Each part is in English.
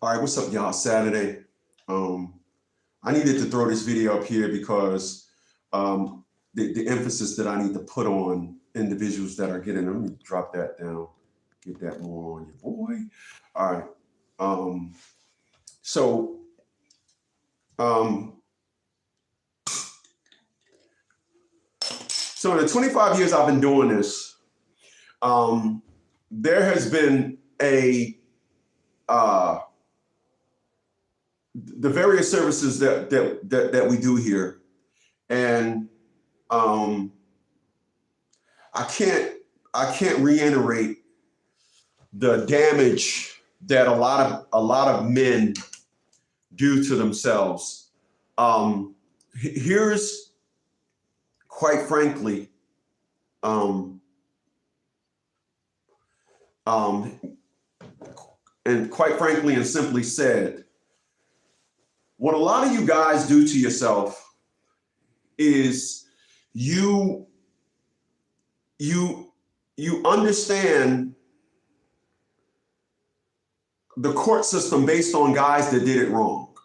All right, what's up, y'all? Saturday. I needed to throw this video up here because the emphasis that I need to put on individuals that are getting, let me drop that down, get that more on your boy. All right. So in the 25 years I've been doing this, there has been the various services that we do here, and I can't reiterate the damage that a lot of men do to themselves. Here's, quite frankly, and quite frankly and simply said, what a lot of you guys do to yourself is you understand the court system based on guys that did it wrong.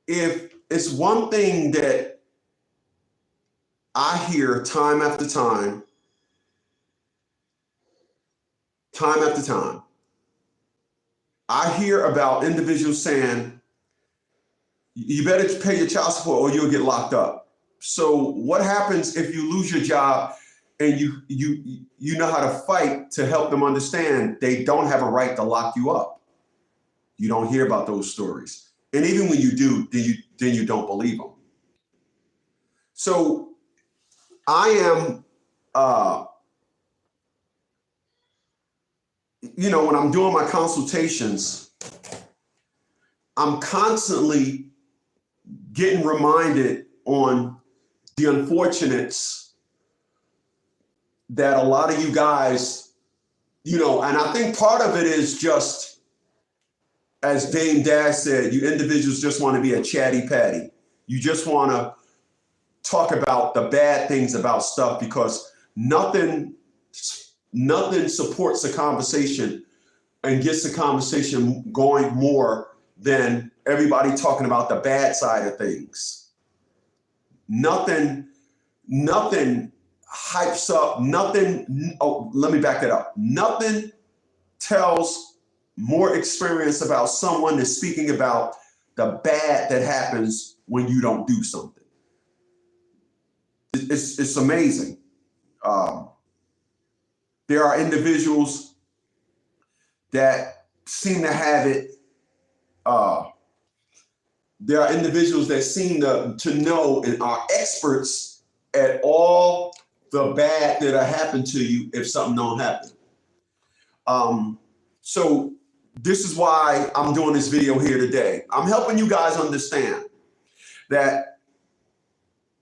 If it's one thing that I hear time after time after time, I hear about individuals saying, you better pay your child support or you'll get locked up. So what happens if you lose your job and you know how to fight to help them understand they don't have a right to lock you up? You don't hear about those stories. And even when you do, then you don't believe them. So I am, when I'm doing my consultations, I'm constantly getting reminded on the unfortunates that a lot of you guys, and I think part of it is just, as Dame Dash said, you individuals just want to be a chatty patty. You just want to talk about the bad things about stuff because nothing supports the conversation and gets the conversation going more than everybody talking about the bad side of things. Nothing hypes up, let me back that up. Nothing tells more experience about someone than speaking about the bad that happens when you don't do something. It's amazing. There are individuals that seem to have it. There are individuals that seem to know and are experts at all the bad that'll happen to you if something don't happen. So this is why I'm doing this video here today. I'm helping you guys understand that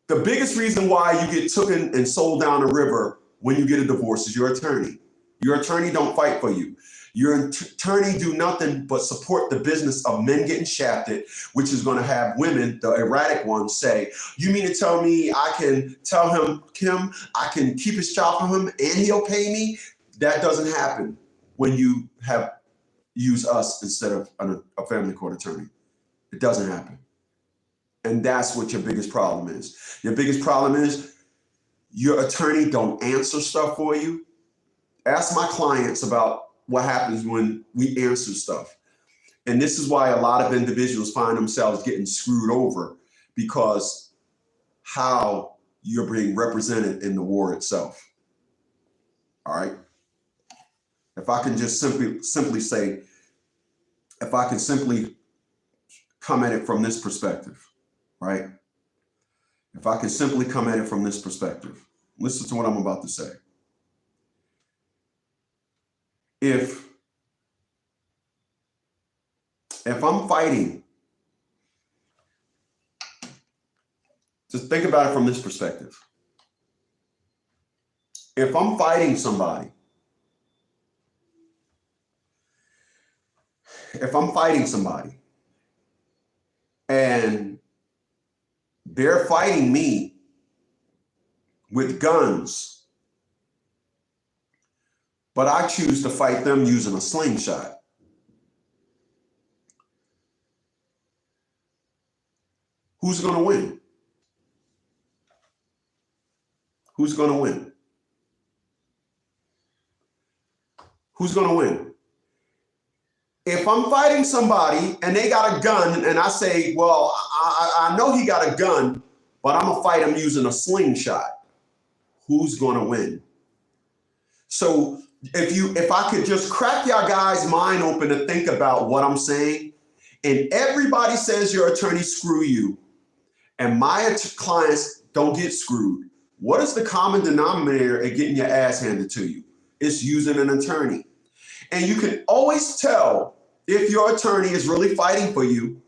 the biggest reason why you get taken and sold down the river when you get a divorce is your attorney. Your attorney don't fight for you. Your attorney do nothing but support the business of men getting shafted, which is going to have women, the erratic ones, say, you mean to tell me I can tell him, Kim, I can keep his child from him and he'll pay me? That doesn't happen when you use us instead of a family court attorney. It doesn't happen. And that's what your biggest problem is. Your biggest problem is your attorney don't answer stuff for you. Ask my clients about what happens when we answer stuff. And this is why a lot of individuals find themselves getting screwed over, because how you're being represented in the war itself. All right. If I can just simply say, if I can simply come at it from this perspective, right? If I can simply come at it from this perspective, listen to what I'm about to say. If I'm fighting Just think about it from this perspective. If I'm fighting somebody, and they're fighting me with guns, but I choose to fight them using a slingshot, who's going to win? Who's going to win? Who's going to win? If I'm fighting somebody and they got a gun and I say, well, I know he got a gun, but I'm going to fight him using a slingshot, who's going to win? So if I could just crack your guys' mind open to think about what I'm saying, and everybody says your attorney screw you, and my clients don't get screwed, what is the common denominator at getting your ass handed to you? It's using an attorney. And you can always tell if your attorney is really fighting for you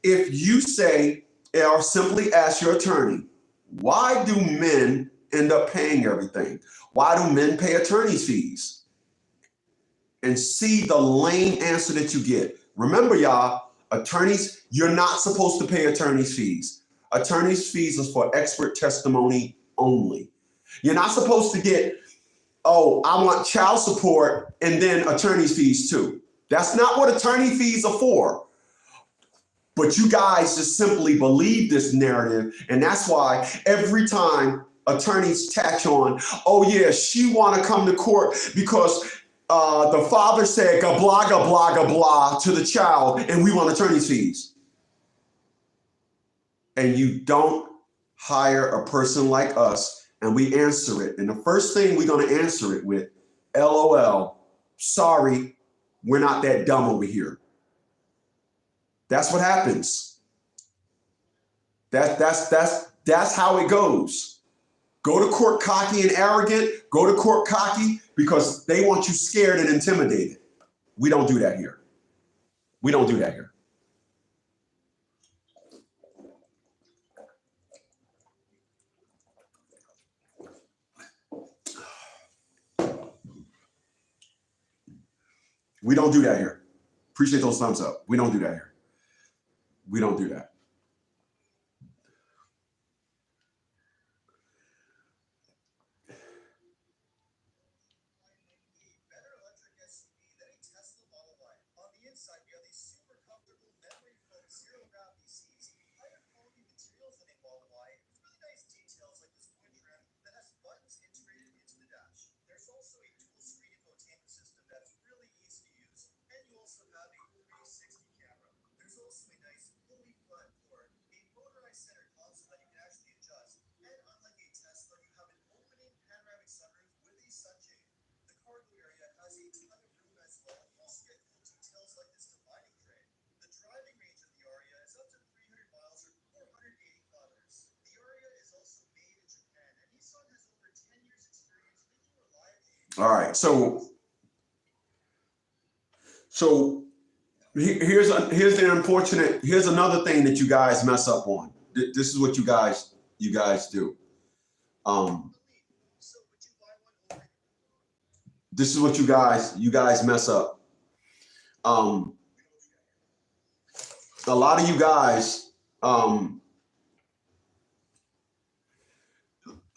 if you say or simply ask your attorney, why do men end up paying everything? Why do men pay attorney's fees? And see the lame answer that you get. Remember, y'all, attorneys, you're not supposed to pay attorney's fees. Attorney's fees is for expert testimony only. You're not supposed to get, oh, I want child support and then attorney's fees too. That's not what attorney fees are for. But you guys just simply believe this narrative, and that's why every time attorneys catch on, oh yeah, she want to come to court because the father said blah, blah, blah, blah to the child, and we want attorney's fees. And you don't hire a person like us, and we answer it. And the first thing we're going to answer it with, LOL, sorry, we're not that dumb over here. That's what happens. That's how it goes. Go to court cocky and arrogant. Go to court cocky because they want you scared and intimidated. We don't do that here. We don't do that here. We don't do that here. Appreciate those thumbs up. We don't do that here. We don't do that. All right, so here's another thing that you guys mess up on. This is what you guys do. This is what you guys mess up. A lot of you guys.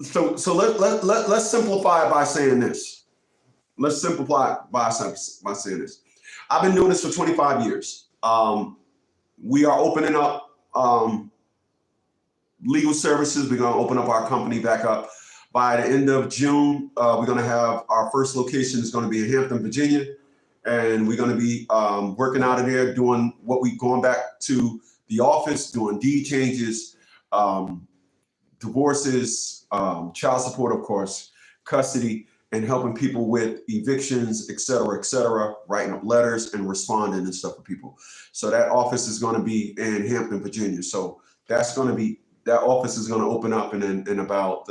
So let's simplify it by saying this. Let's simplify it by saying this. I've been doing this for 25 years. We are opening up legal services. We're going to open up our company back up by the end of June. We're going to have our first location is going to be in Hampton, Virginia, and we're going to be working out of there, going back to the office, doing deed changes, divorces, child support, of course, custody, and helping people with evictions, et cetera, writing up letters and responding and stuff for people. So that office is going to be in Hampton, Virginia. So that office is going to open up in about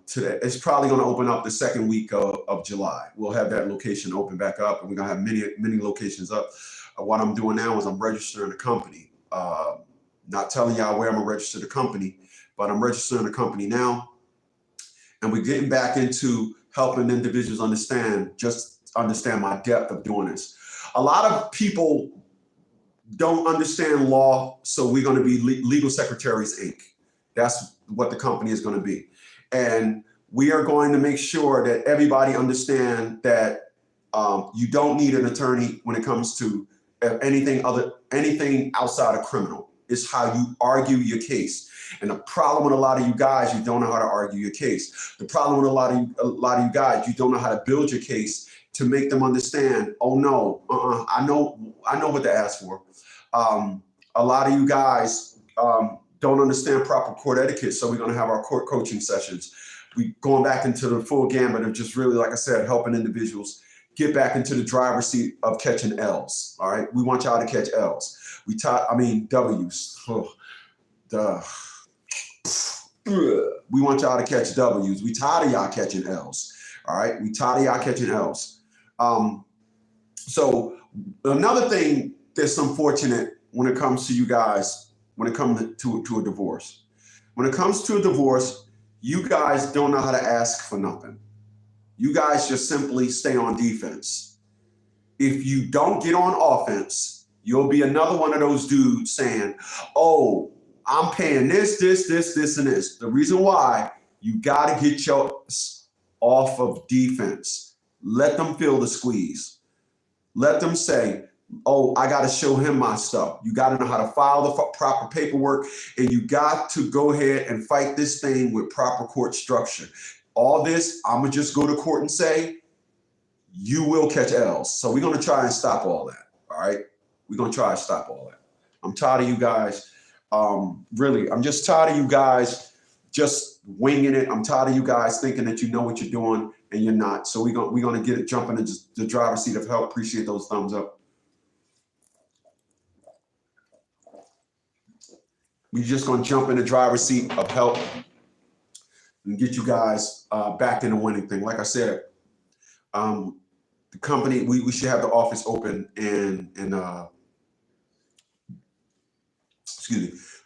today. It's probably going to open up the second week of July. We'll have that location open back up, and we're going to have many locations up. What I'm doing now is I'm registering a company. Not telling y'all where I'm gonna register the company, but I'm registering the company now. And we're getting back into helping individuals understand my depth of doing this. A lot of people don't understand law, so we're going to be Legal Secretaries Inc. That's what the company is going to be. And we are going to make sure that everybody understand that you don't need an attorney when it comes to anything outside of criminal. It's how you argue your case. And the problem with a lot of you guys, you don't know how to argue your case. The problem with a lot of you guys, you don't know how to build your case to make them understand, oh no, I know what to ask for. A lot of you guys don't understand proper court etiquette, so we're going to have our court coaching sessions. We going back into the full gambit of just really, like I said, helping individuals get back into the driver's seat of catching L's. All right, we want y'all to catch L's. W's. Oh, duh. We want y'all to catch W's. We tired of y'all catching L's. All right, we tired of y'all catching L's. So another thing that's unfortunate when it comes to you guys, when it comes to a divorce. When it comes to a divorce, you guys don't know how to ask for nothing. You guys just simply stay on defense. If you don't get on offense, you'll be another one of those dudes saying, oh, I'm paying this, and this. The reason why, you got to get yours off of defense. Let them feel the squeeze. Let them say, oh, I got to show him my stuff. You got to know how to file the proper paperwork, and you got to go ahead and fight this thing with proper court structure. All this, I'm going to just go to court and say, you will catch L's. So we're going to try and stop all that, all right? We're going to try and stop all that. I'm tired of you guys. Really, I'm just tired of you guys just winging it. I'm tired of you guys thinking that you know what you're doing and you're not. So we're going to get it jumping into the driver's seat of help. Appreciate those thumbs up. We're just going to jump in the driver's seat of help and get you guys back in the winning thing. Like I said, the company, we should have the office open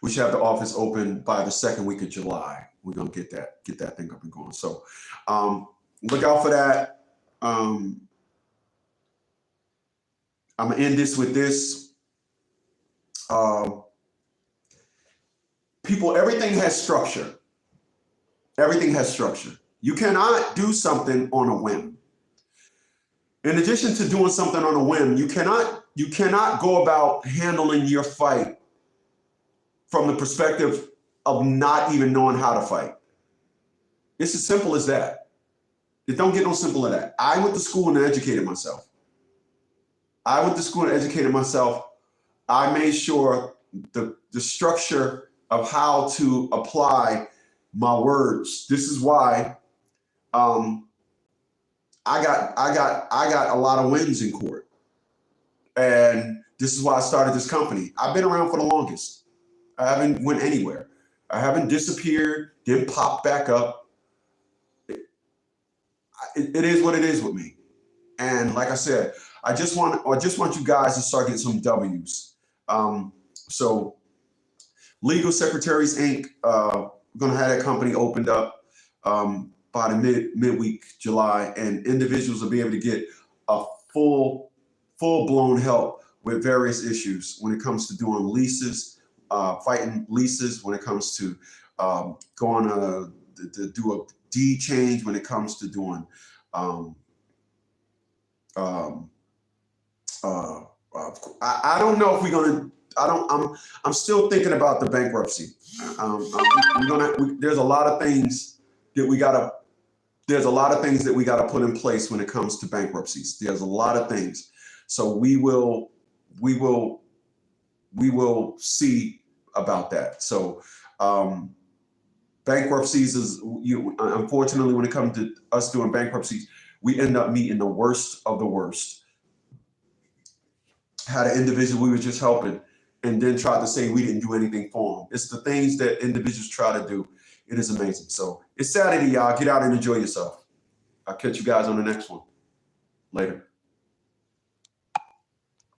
we should have the office open by the second week of July. We're gonna get that thing up and going. So look out for that. I'm gonna end this with this. People, everything has structure. Everything has structure. You cannot do something on a whim. In addition to doing something on a whim, you cannot go about handling your fight from the perspective of not even knowing how to fight. It's as simple as that. It don't get no simpler than that. I went to school and educated myself. I made sure the structure of how to apply my words. This is why I got a lot of wins in court. And this is why I started this company. I've been around for the longest. I haven't went anywhere. I haven't disappeared, didn't pop back up. It is what it is with me. And like I said, I just want you guys to start getting some W's. So Legal Secretaries Inc. We're gonna have that company opened up by the midweek July, and individuals will be able to get a full-blown help with various issues when it comes to doing leases, fighting leases, when it comes to going to do a deed change, when it comes to doing I don't know if we're gonna. I'm still thinking about the bankruptcy. There's a lot of things that we gotta. There's a lot of things that we gotta put in place when it comes to bankruptcies. There's a lot of things. So we will see about that. So bankruptcies is unfortunately, when it comes to us doing bankruptcies, we end up meeting the worst of the worst. Had an individual we were just helping and then tried to say we didn't do anything for them. It's the things that individuals try to do. It is amazing. So it's Saturday, y'all. Get out and enjoy yourself. I'll catch you guys on the next one. Later.